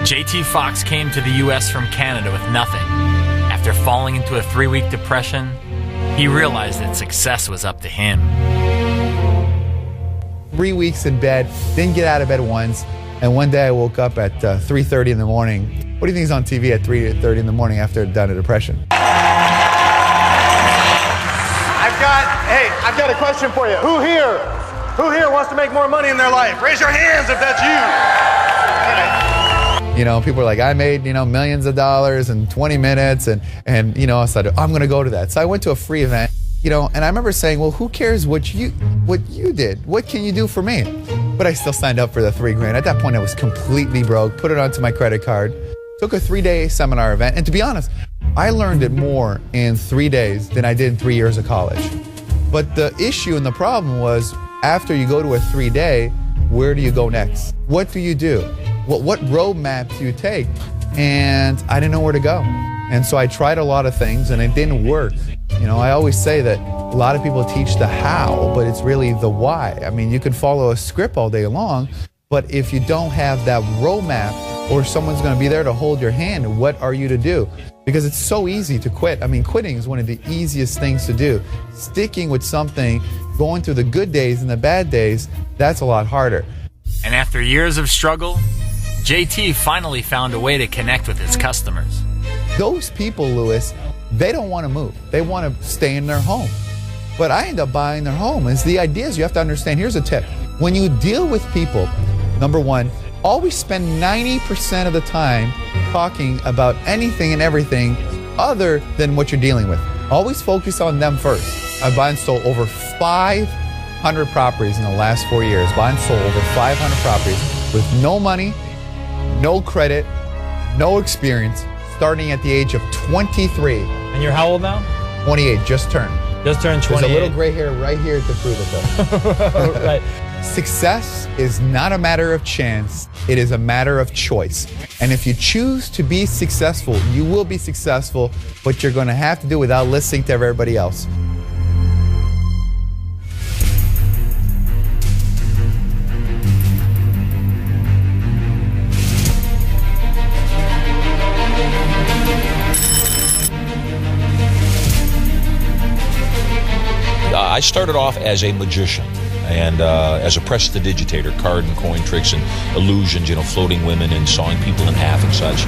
JT Fox came to the U.S. from Canada with nothing. After falling into a 3-week depression, he realized that success was up to him. 3 weeks in bed, didn't get out of bed once, and one day I woke up at 3:30 in the morning. What do you think is on TV at 3:30 in the morning after I'd done a depression? I've got a question for you. Who here wants to make more money in their life? Raise your hands if that's you. You know, people are like, I made, millions of dollars in 20 minutes, and I said, I'm going to go to that. So I went to a free event, and I remember saying, well, who cares what you did? What can you do for me? But I still signed up for the $3,000. At that point, I was completely broke, put it onto my credit card, took a 3-day seminar event. And to be honest, I learned it more in 3 days than I did in 3 years of college. But the issue and the problem was, after you go to a 3-day, where do you go next? What do you do? What roadmap do you take? And I didn't know where to go. And so I tried a lot of things and it didn't work. I always say that a lot of people teach the how, but it's really the why. I mean, you can follow a script all day long, but if you don't have that roadmap or someone's going to be there to hold your hand, what are you to do? Because it's so easy to quit. I mean, quitting is one of the easiest things to do. Sticking with something, going through the good days and the bad days, that's a lot harder. And after years of struggle, JT finally found a way to connect with his customers. Those people, Louis, they don't want to move. They want to stay in their home. But I end up buying their home. And the idea is you have to understand, here's a tip. When you deal with people, number one, always spend 90% of the time talking about anything and everything other than what you're dealing with. Always focus on them first. I've bought and sold over 500 properties in the last 4 years. Bought and sold over 500 properties with no money, no credit, no experience, starting at the age of 23. And you're how old now? 28, just turned. Just turned 28. There's a little gray hair right here to prove it though. Right. Success is not a matter of chance, it is a matter of choice. And if you choose to be successful, you will be successful, but you're going to have to do it without listening to everybody else. I started off as a magician and as a prestidigitator, card and coin tricks and illusions, floating women and sawing people in half and such.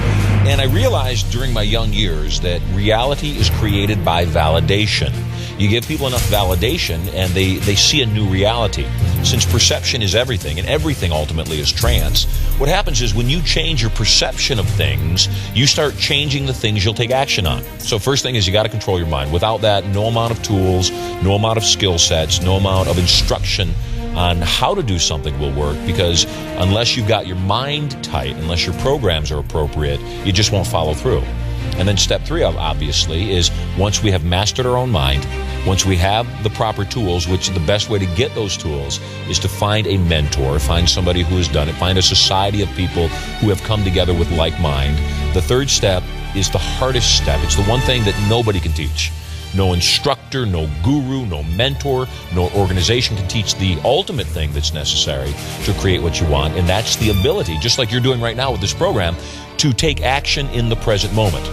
And I realized during my young years that reality is created by validation. You give people enough validation and they see a new reality. Since perception is everything, and everything ultimately is trance, what happens is when you change your perception of things, you start changing the things you'll take action on. So first thing is you got to control your mind. Without that, no amount of tools, no amount of skill sets, no amount of instruction on how to do something will work, because unless you've got your mind tight, unless your programs are appropriate, you just won't follow through. And then step 3, obviously, is once we have mastered our own mind, once we have the proper tools, which the best way to get those tools is to find a mentor, find somebody who has done it, find a society of people who have come together with like mind. The third step is the hardest step. It's the one thing that nobody can teach. No instructor, no guru, no mentor, no organization can teach the ultimate thing that's necessary to create what you want, and that's the ability, just like you're doing right now with this program, to take action in the present moment,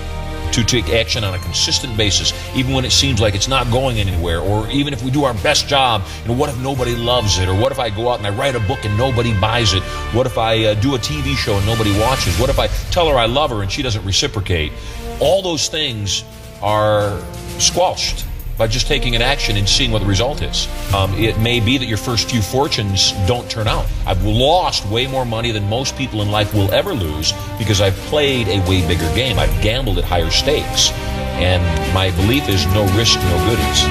to take action on a consistent basis, even when it seems like it's not going anywhere, or even if we do our best job, what if nobody loves it, or what if I go out and I write a book and nobody buys it, what if I do a TV show and nobody watches, what if I tell her I love her and she doesn't reciprocate. All those things are squelched by just taking an action and seeing what the result is. It may be that your first few fortunes don't turn out. I've lost way more money than most people in life will ever lose because I've played a way bigger game. I've gambled at higher stakes. And my belief is no risk, no goodies.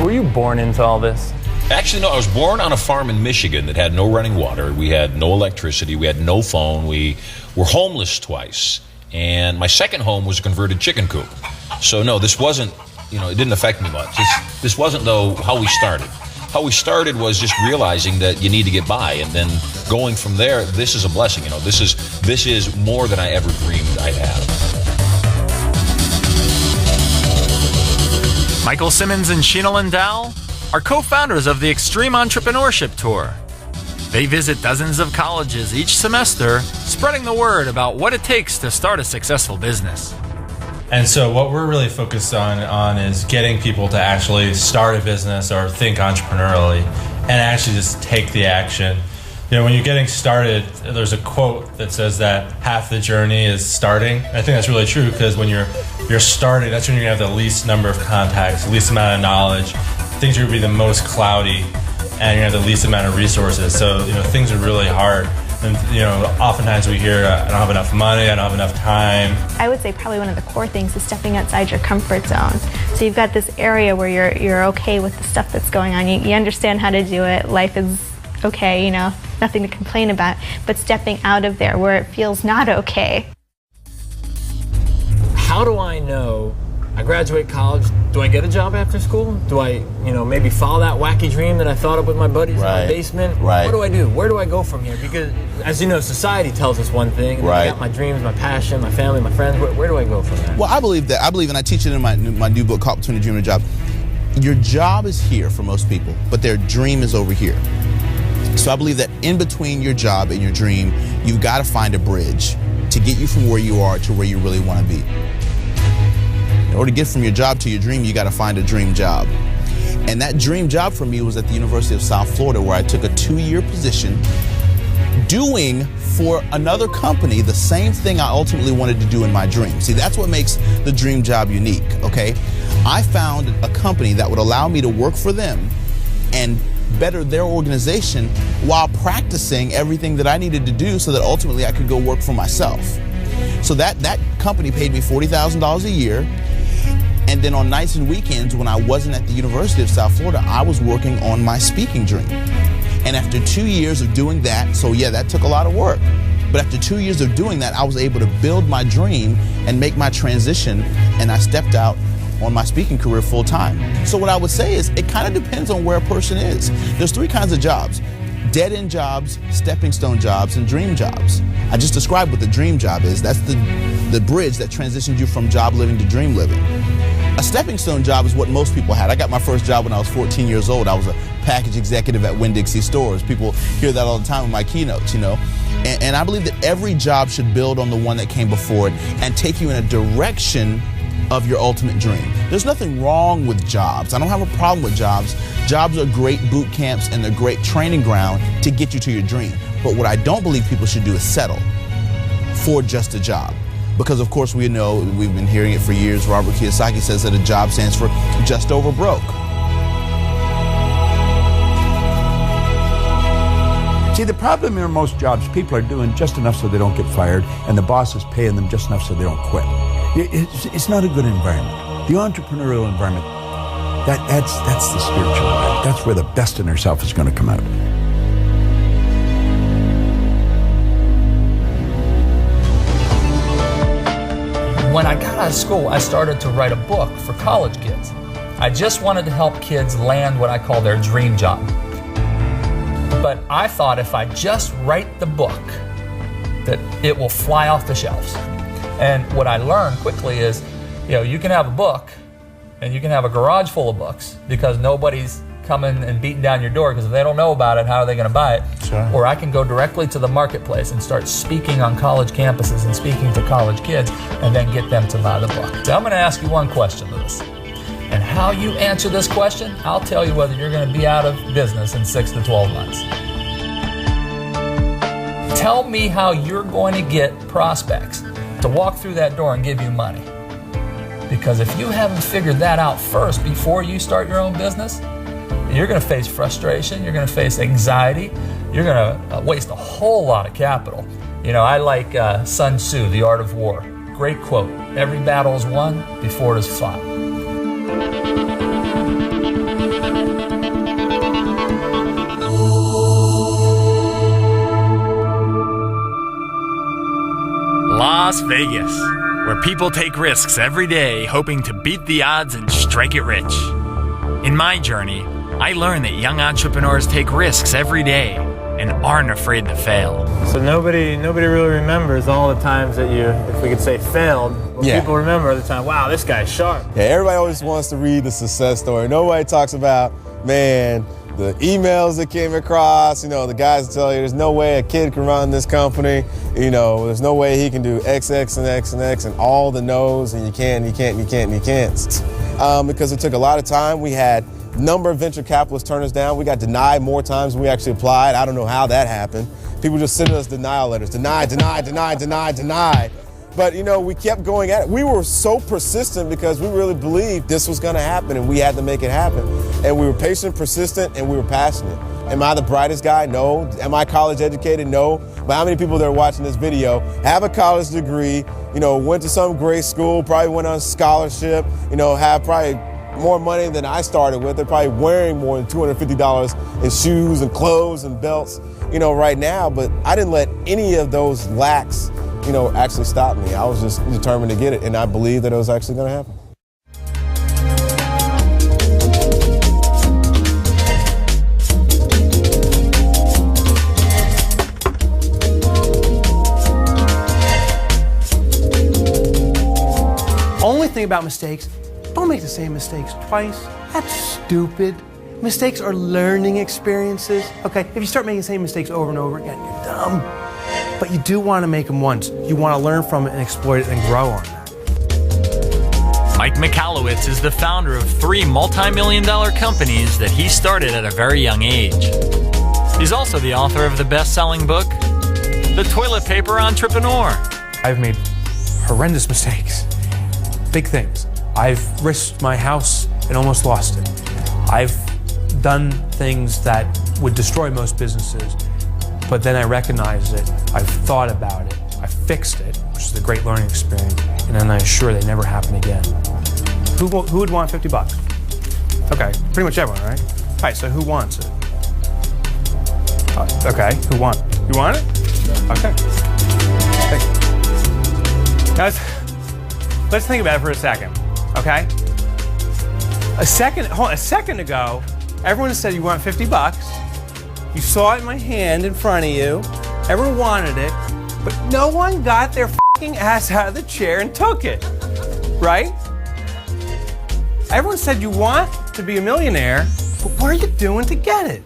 Were you born into all this? Actually, no. I was born on a farm in Michigan that had no running water. We had no electricity. We had no phone. We were homeless twice. And my second home was a converted chicken coop. So no, this wasn't, it didn't affect me much. This wasn't, though, how we started. How we started was just realizing that you need to get by, and then going from there, this is a blessing. This is more than I ever dreamed I'd have. Michael Simmons and Sheena Lindahl are co-founders of the Extreme Entrepreneurship Tour. They visit dozens of colleges each semester, spreading the word about what it takes to start a successful business. And so what we're really focused on is getting people to actually start a business or think entrepreneurially and actually just take the action. You know, when you're getting started, there's a quote that says that half the journey is starting. I think that's really true because when you're starting, that's when you're gonna have the least number of contacts, the least amount of knowledge. Things are gonna be the most cloudy, and you're gonna have the least amount of resources. So, you know, things are really hard. And, you know, oftentimes we hear, I don't have enough money, I don't have enough time. I would say probably one of the core things is stepping outside your comfort zone. So you've got this area where you're okay with the stuff that's going on. You understand how to do it. Life is okay, you know, nothing to complain about. But stepping out of there where it feels not okay. How do I know I graduate college? Do I get a job after school? Do I, maybe follow that wacky dream that I thought up with my buddies in the basement? Right. What do I do? Where do I go from here? Because, as you know, society tells us one thing. And I got my dreams, my passion, my family, my friends. Where do I go from there? Well, I believe, and I teach it in my new book called Between the Dream and the Job. Your job is here for most people, but their dream is over here. So I believe that in between your job and your dream, you've got to find a bridge to get you from where you are to where you really want to be. In order to get from your job to your dream, you got to find a dream job. And that dream job for me was at the University of South Florida, where I took a 2-year position doing for another company the same thing I ultimately wanted to do in my dream. See, that's what makes the dream job unique, okay? I found a company that would allow me to work for them and better their organization while practicing everything that I needed to do so that ultimately I could go work for myself. So that company paid me $40,000 a year. And then on nights and weekends, when I wasn't at the University of South Florida, I was working on my speaking dream. And after 2 years of doing that, so yeah, that took a lot of work. But after 2 years of doing that, I was able to build my dream and make my transition, and I stepped out on my speaking career full time. So what I would say is it kind of depends on where a person is. There's 3 kinds of jobs: dead-end jobs, stepping stone jobs, and dream jobs. I just described what the dream job is. That's the bridge that transitions you from job living to dream living. A stepping stone job is what most people had. I got my first job when I was 14 years old. I was a package executive at Winn-Dixie Stores. People hear that all the time in my keynotes, you know. And I believe that every job should build on the one that came before it and take you in a direction of your ultimate dream. There's nothing wrong with jobs. I don't have a problem with jobs. Jobs are great boot camps and they're great training ground to get you to your dream. But what I don't believe people should do is settle for just a job. Because of course we know, we've been hearing it for years, Robert Kiyosaki says that a job stands for just over broke. See, the problem in most jobs, people are doing just enough so they don't get fired, and the boss is paying them just enough so they don't quit. It's not a good environment. The entrepreneurial environment, that's the spiritual environment. That's where the best in herself is going to come out. When I got out of school, I started to write a book for college kids. I just wanted to help kids land what I call their dream job. But I thought if I just write the book, that it will fly off the shelves. And what I learned quickly is, you can have a book and you can have a garage full of books because nobody's coming and beating down your door, because if they don't know about it, how are they going to buy it? Sure. Or I can go directly to the marketplace and start speaking on college campuses and speaking to college kids and then get them to buy the book. So I'm going to ask you one question, Lewis. And how you answer this question, I'll tell you whether you're going to be out of business in 6 to 12 months. Tell me how you're going to get prospects to walk through that door and give you money. Because if you haven't figured that out first before you start your own business, you're going to face frustration, you're going to face anxiety, you're going to waste a whole lot of capital. I like Sun Tzu, The Art of War. Great quote: every battle is won before it is fought. Las Vegas, where people take risks every day hoping to beat the odds and strike it rich. In my journey, I learned that young entrepreneurs take risks every day and aren't afraid to fail. So nobody really remembers all the times that you, if we could say, failed. What people remember the time, wow, this guy's sharp. Yeah, everybody always wants to read the success story. Nobody talks about, man, the emails that came across, the guys tell you there's no way a kid can run this company, there's no way he can do X, X, and X, and X, and all the no's, and you can't. Because it took a lot of time. We had a number of venture capitalists turn us down. We got denied more times than we actually applied. I don't know how that happened. People just sending us denial letters. Denied. But, we kept going at it. We were so persistent because we really believed this was going to happen and we had to make it happen. And we were patient, persistent, and we were passionate. Am I the brightest guy? No. Am I college educated? No. But how many people that are watching this video have a college degree, went to some great school, probably went on scholarship, have probably more money than I started with. They're probably wearing more than $250 in shoes and clothes and belts, right now. But I didn't let any of those lacks actually stop me. I was just determined to get it, and I believed that it was actually going to happen. Only thing about mistakes, don't make the same mistakes twice. That's stupid. Mistakes are learning experiences. Okay, if you start making the same mistakes over and over again, you're dumb. But you do want to make them once. You want to learn from it and exploit it and grow on that. Mike Michalowicz is the founder of 3 multi-million-dollar companies that he started at a very young age. He's also the author of the best-selling book, The Toilet Paper Entrepreneur. I've made horrendous mistakes, big things. I've risked my house and almost lost it. I've done things that would destroy most businesses. But then I recognized it, I've thought about it, I fixed it, which is a great learning experience, and then I assure they never happen again. Who would want 50 bucks? Okay, pretty much everyone, right? All right, so who wants it? Okay, who wants it? You want it? Okay. Thanks. Now let's think about it for a second, okay? A second ago, everyone said you want 50 bucks. You saw it in my hand in front of you. Everyone wanted it, but no one got their fucking ass out of the chair and took it, right? Everyone said you want to be a millionaire, but what are you doing to get it?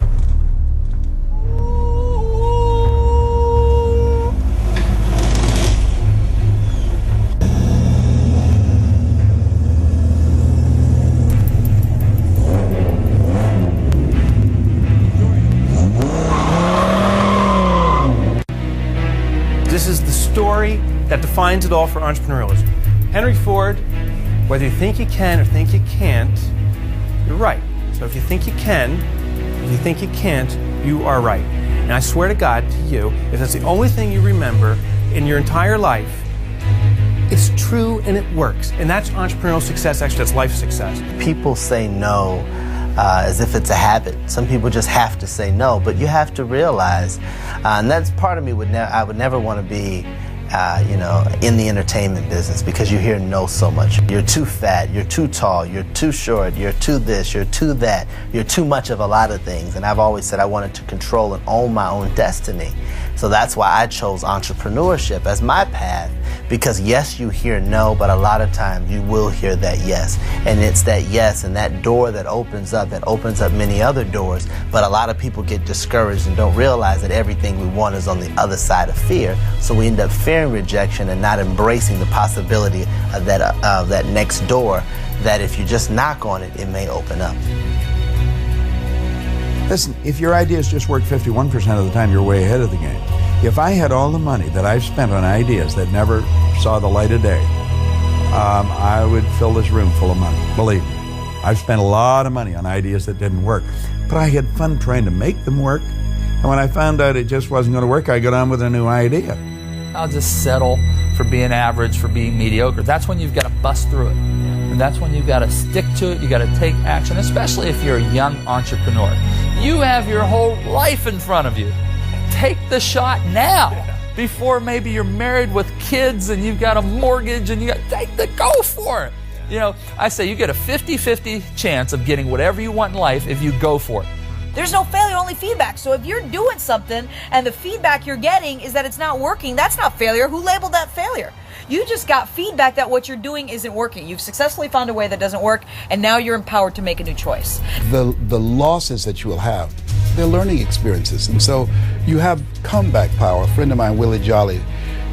This is the story that defines it all for entrepreneurialism. Henry Ford, whether you think you can or think you can't, you're right. So if you think you can, if you think you can't, you are right. And I swear to God to you, if that's the only thing you remember in your entire life, it's true and it works. And that's entrepreneurial success, actually that's life success. People say no as if it's a habit. Some people just have to say no, but you have to realize, and that's part of me I would never want to be in the entertainment business because you hear no so much. You're too fat, you're too tall, you're too short, you're too this, you're too that, you're too much of a lot of things. And I've always said I wanted to control and own my own destiny. So that's why I chose entrepreneurship as my path, because yes, you hear no, but a lot of times you will hear that yes. And it's that yes and that door that opens up many other doors. But a lot of people get discouraged and don't realize that everything we want is on the other side of fear. So we end up fearing rejection and not embracing the possibility of that next door, that if you just knock on it, it may open up. Listen, if your ideas just work 51% of the time, you're way ahead of the game. If I had all the money that I've spent on ideas that never saw the light of day, I would fill this room full of money, believe me. I've spent a lot of money on ideas that didn't work, but I had fun trying to make them work. And when I found out it just wasn't going to work, I got on with a new idea. I'll just settle for being average, for being mediocre. That's when you've got to bust through it. And that's when you've got to stick to it. You've got to take action, especially if you're a young entrepreneur. You have your whole life in front of you. Take the shot now before maybe you're married with kids and you've got a mortgage and go for it. You know, I say you get a 50-50 chance of getting whatever you want in life if you go for it. There's no failure, only feedback. So if you're doing something and the feedback you're getting is that it's not working, that's not failure. Who labeled that failure? You just got feedback that what you're doing isn't working. You've successfully found a way that doesn't work, and now you're empowered to make a new choice. The losses that you will have, they're learning experiences. And so you have comeback power. A friend of mine, Willie Jolly,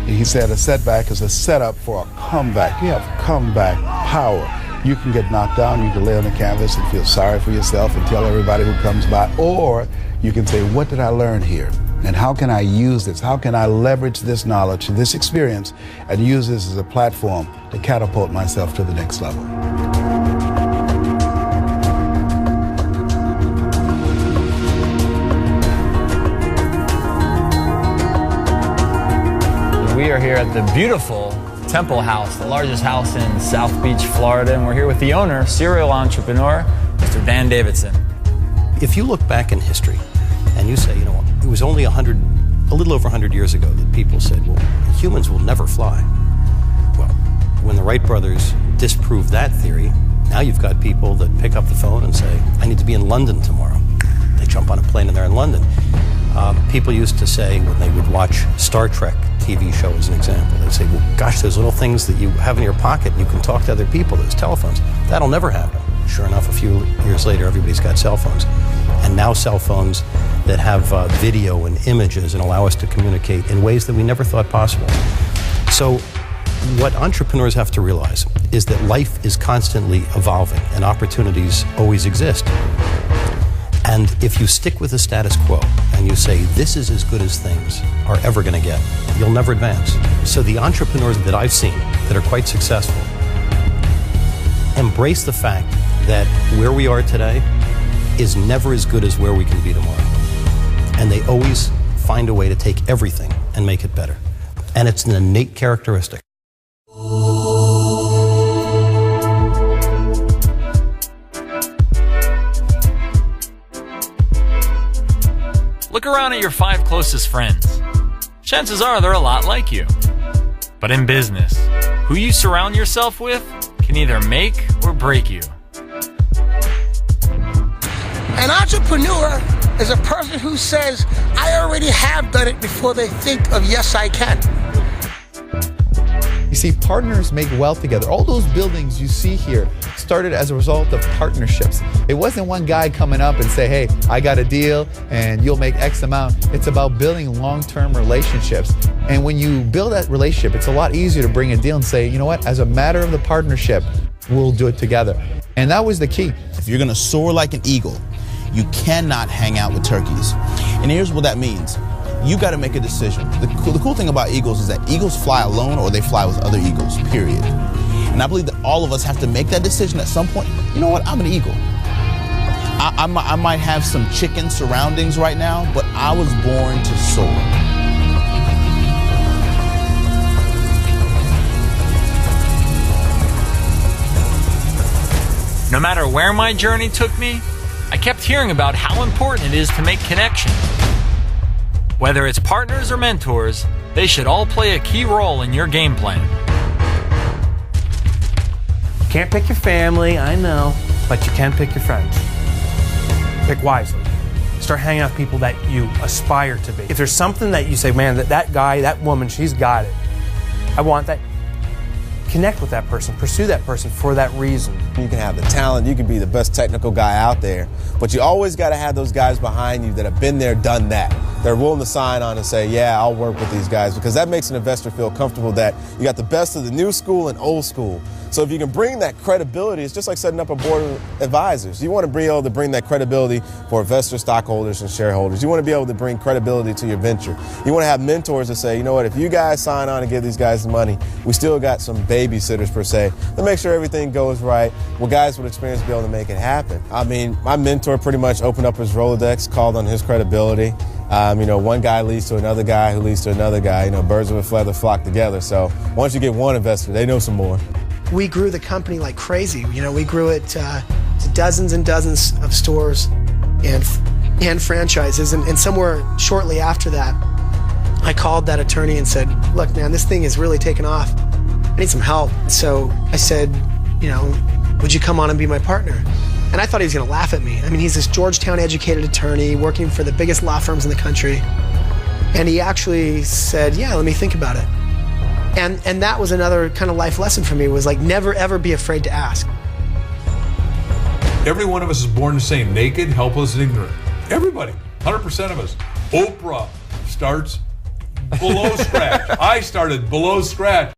he said a setback is a setup for a comeback. You have comeback power. You can get knocked down, you can lay on the canvas and feel sorry for yourself and tell everybody who comes by, or you can say, what did I learn here? And how can I use this? How can I leverage this knowledge, this experience, and use this as a platform to catapult myself to the next level? We are here at the beautiful Temple House, the largest house in South Beach, Florida, and we're here with the owner, serial entrepreneur, Mr. Dan Davidson. If you look back in history and you say, you know, it was only a little over 100 years ago that people said, well, humans will never fly. Well, when the Wright brothers disproved that theory, now you've got people that pick up the phone and say, I need to be in London tomorrow. They jump on a plane and they're in London. People used to say when they would watch Star Trek TV show as an example, they'd say, well, gosh, those little things that you have in your pocket, you can talk to other people, those telephones. That'll never happen. Sure enough, a few years later, everybody's got cell phones. And now cell phones that have video and images and allow us to communicate in ways that we never thought possible. So what entrepreneurs have to realize is that life is constantly evolving and opportunities always exist. And if you stick with the status quo and you say, this is as good as things are ever going to get, you'll never advance. So the entrepreneurs that I've seen that are quite successful embrace the fact that where we are today is never as good as where we can be tomorrow. And they always find a way to take everything and make it better. And it's an innate characteristic. Look around at your 5 closest friends. Chances are they're a lot like you. But in business, who you surround yourself with can either make or break you. An entrepreneur is a person who says, I already have done it before they think of yes, I can. You see, partners make wealth together. All those buildings you see here started as a result of partnerships. It wasn't one guy coming up and say, hey, I got a deal and you'll make X amount. It's about building long-term relationships. And when you build that relationship, it's a lot easier to bring a deal and say, you know what, as a matter of the partnership, we'll do it together. And that was the key. If you're gonna soar like an eagle, you cannot hang out with turkeys. And here's what that means. You got to make a decision. The cool thing about eagles is that eagles fly alone or they fly with other eagles, period. And I believe that all of us have to make that decision at some point. You know what? I'm an eagle. I might have some chicken surroundings right now, but I was born to soar. No matter where my journey took me, I kept hearing about how important it is to make connections. Whether it's partners or mentors, they should all play a key role in your game plan. Can't pick your family, I know, but you can pick your friends. Pick wisely. Start hanging out with people that you aspire to be. If there's something that you say, man, that guy, that woman, she's got it. I want that. Connect with that person, pursue that person for that reason. You can have the talent, you can be the best technical guy out there, but you always got to have those guys behind you that have been there, done that. They're willing to sign on and say, yeah, I'll work with these guys, because that makes an investor feel comfortable that you got the best of the new school and old school. So if you can bring that credibility, it's just like setting up a board of advisors. You want to be able to bring that credibility for investors, stockholders, and shareholders. You want to be able to bring credibility to your venture. You want to have mentors that say, you know what, if you guys sign on and give these guys the money, we still got some babysitters per se to make sure everything goes right. Well, guys with experience be able to make it happen. I mean, my mentor pretty much opened up his Rolodex, called on his credibility. One guy leads to another guy who leads to another guy. Birds of a feather flock together. So once you get one investor, they know some more. We grew the company like crazy. We grew it to dozens and dozens of stores and franchises. And somewhere shortly after that, I called that attorney and said, look, man, this thing is really taking off. I need some help. So I said, would you come on and be my partner? And I thought he was going to laugh at me. I mean, he's this Georgetown educated attorney working for the biggest law firms in the country. And he actually said, yeah, let me think about it. And that was another kind of life lesson for me, was like, never ever be afraid to ask. Every one of us is born the same, naked, helpless, and ignorant. Everybody, 100% of us. Oprah starts below scratch. I started below scratch.